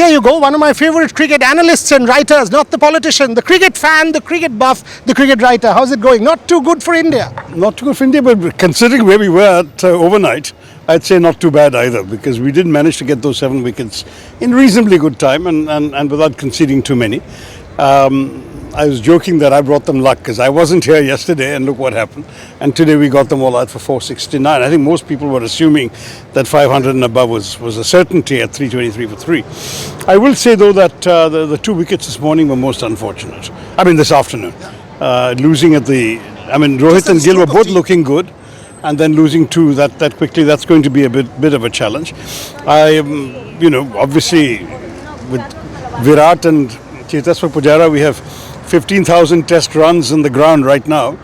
here you go, one of my favorite cricket analysts and writers, not the politician, the cricket fan, the cricket buff, the cricket writer. How's it going? Not too good for India. Not too good for India, but considering where we were at overnight, I'd say not too bad either, because we did manage to get those 7 wickets in reasonably good time and without conceding too many. I was joking that I brought them luck because I wasn't here yesterday and look what happened. And today we got them all out for 469. I think most people were assuming that 500 and above was a certainty at 323 for 3. I will say though that the 2 wickets this morning were most unfortunate. I mean this afternoon. Losing at Rohit and Gill were both looking good. And then losing 2 that quickly, that's going to be a bit of a challenge. Obviously with Virat and Pujara, we have 15,000 test runs in the ground right now,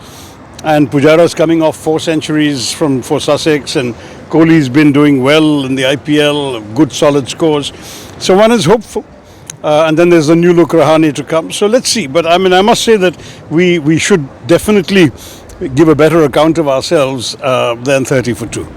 and Pujara is coming off 4 centuries for Sussex, and Kohli's been doing well in the IPL, good solid scores. So one is hopeful, and then there's the new look Rahane to come. So let's see. But I must say that we should definitely give a better account of ourselves than 30 for 2.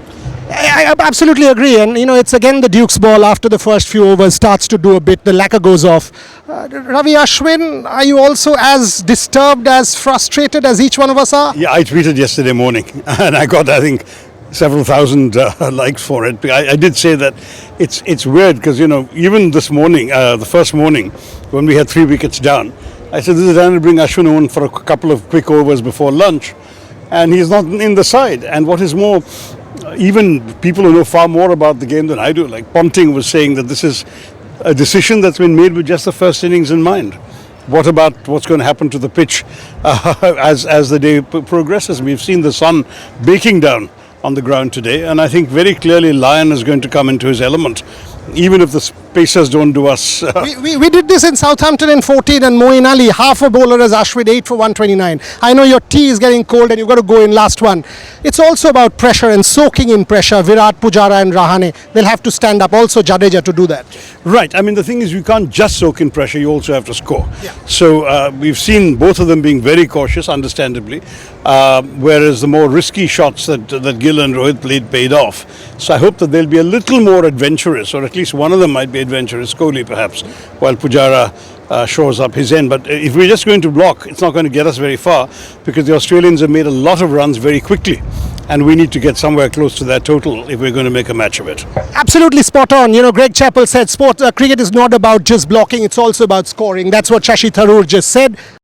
I absolutely agree, and it's again the Duke's ball after the first few overs starts to do a bit, the lacquer goes off. Ravi, Ashwin, are you also as disturbed, as frustrated as each one of us are? Yeah, I tweeted yesterday morning and I got, I think, several thousand likes for it. I did say that it's weird because, even this morning, the first morning, when we had 3 wickets down, I said this is time to bring Ashwin on for a couple of quick overs before lunch, and he's not in the side. And what is more, even people who know far more about the game than I do, like Ponting, was saying that this is a decision that's been made with just the first innings in mind. What about what's going to happen to the pitch as the day progresses? We've seen the sun baking down on the ground today, and I think very clearly Lyon is going to come into his element, even if the pacers don't do us. We did this in Southampton in 14, and Moeen Ali, half a bowler as Ashwin, 8 for 129. I know your tea is getting cold and you've got to go in last one. It's also about pressure and soaking in pressure. Virat, Pujara and Rahane, they'll have to stand up. Also Jadeja to do that. Right. The thing is, you can't just soak in pressure, you also have to score. Yeah. So we've seen both of them being very cautious, understandably, whereas the more risky shots that Gill and Rohit played paid off. So I hope that they'll be a little more adventurous, or at least one of them might be adventurous, Kohli perhaps, while Pujara shores up his end. But if we're just going to block, it's not going to get us very far, because the Australians have made a lot of runs very quickly, and we need to get somewhere close to that total if we're going to make a match of it. Absolutely spot on. Greg Chappell said cricket is not about just blocking, it's also about scoring. That's what Shashi Tharoor just said.